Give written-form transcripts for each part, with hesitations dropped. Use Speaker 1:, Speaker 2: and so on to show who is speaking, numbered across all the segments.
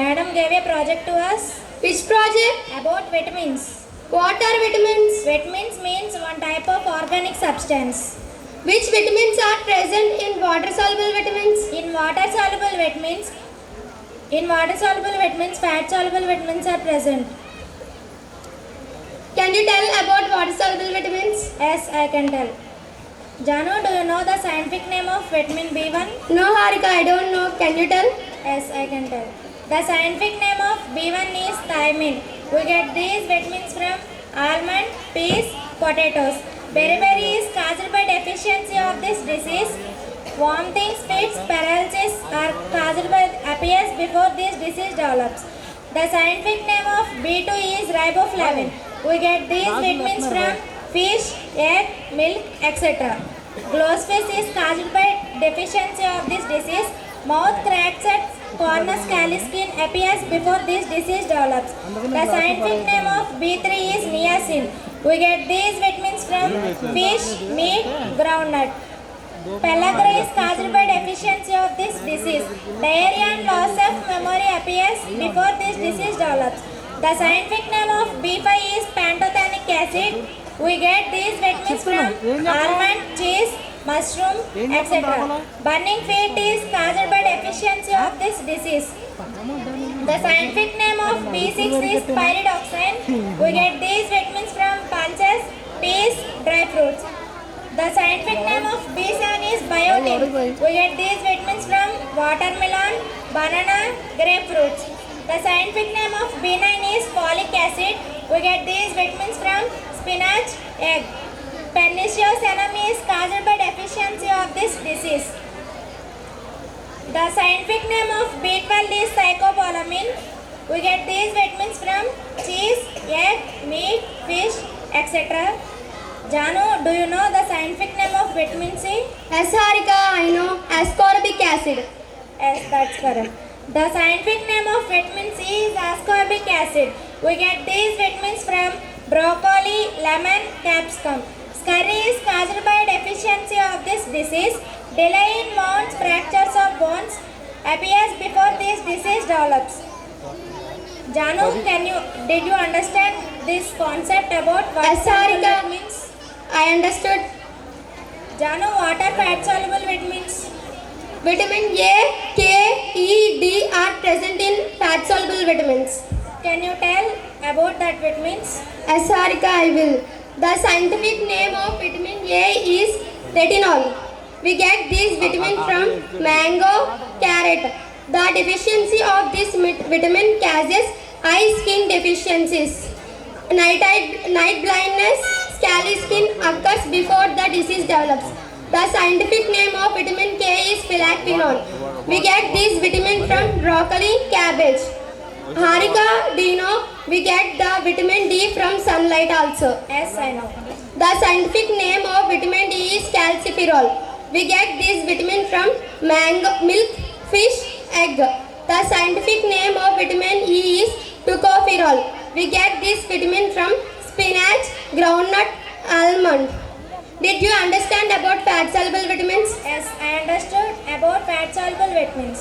Speaker 1: madam gave a project to us.
Speaker 2: Which project?
Speaker 1: About vitamins.
Speaker 2: What are vitamins?
Speaker 1: Vitamins means one type of organic substance.
Speaker 2: Which vitamins are present in water-soluble vitamins?
Speaker 1: In water-soluble vitamins, fat-soluble vitamins are present.
Speaker 2: Can you tell about water-soluble vitamins?
Speaker 1: Yes, I can tell. Janu, do you know the scientific name of vitamin B1?
Speaker 2: No, Harika, I don't know. Can you tell?
Speaker 1: Yes, I can tell. The scientific name of B1 is thiamine. We get these vitamins from almond, peas, potatoes. Beriberi is caused by deficiency of this disease. Vomiting, fits, paralysis are caused by appears before this disease develops. The scientific name of B2 is riboflavin. We get these vitamins from fish, egg, milk, etc. Glosspis is caused by deficiency of this disease. Mouth cracks at corners, scaly skin appears before this disease develops. The scientific name of B3 is niacin. We get these vitamins from fish, meat, groundnut. Pellagra is caused by deficiency of this disease. Diarrhea and loss of memory appears before this disease develops. The scientific name of B5 is pantothenic acid. We get these vitamins from almond, cheese, mushroom, etc. Burning feet is caused by deficiency of this disease. The scientific name of B6 is pyridoxine. We get these vitamins from pulses, peas, dry fruits. The scientific name of B7 is biotin. We get these vitamins from watermelon, banana, grapefruits. The scientific name of B9 is folic acid. We get these vitamins from spinach, egg. Pernicious enemy is caused by deficiency of this disease. The scientific name of B12 is scopolamine. We get these vitamins from cheese, egg, meat, fish, etc. Janu, do you know the scientific name of vitamin C?
Speaker 2: Yes, Harika, I know. Ascorbic acid.
Speaker 1: Yes, that's correct. The scientific name of vitamin C is ascorbic acid. We get these vitamins from broccoli, lemon, capsicum. Scurry is caused by deficiency of this disease. Delay in wounds, fractures of bones appears before this disease develops. Janu, did you understand this concept about what
Speaker 2: Yes, Harika.
Speaker 1: vitamins?
Speaker 2: I understood.
Speaker 1: Janu, what are fat soluble vitamins?
Speaker 2: Vitamin A, K, E, D are present in fat-soluble vitamins.
Speaker 1: Can you tell about that vitamins?
Speaker 2: Yes, Harika, I will. The scientific name of vitamin A is retinol. We get this vitamin from mango, carrot. The deficiency of this vitamin causes eye skin deficiencies. Night blindness, scaly skin occurs before the disease develops. The scientific name of vitamin K is phylactinol. We get this vitamin from broccoli, cabbage. Harika, do you know we get the vitamin D from sunlight also?
Speaker 1: Yes, I know.
Speaker 2: The scientific name of vitamin D is calciferol. We get this vitamin from mango, milk, fish, egg. The scientific name of vitamin E is tocopherol. We get this vitamin from spinach, groundnut, almond. Did you understand about fat-soluble vitamins?
Speaker 1: Yes, I understood about fat soluble vitamins.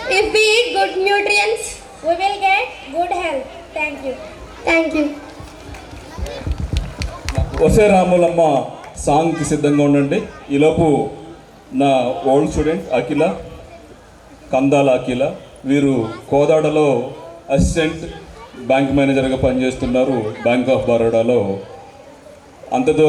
Speaker 2: If we eat good nutrients,
Speaker 1: We will get good health. Thank you.
Speaker 2: thank you.
Speaker 3: వసే రాములమ్మ సాంగ్కి సిద్ధంగా ఉండండి. ఈలోపు నా old student అఖిల, కందాల అఖిల, వీరు కోదాడలో assistant bank మేనేజర్గా పనిచేస్తున్నారు, bank of బరోడాలో. అంతతో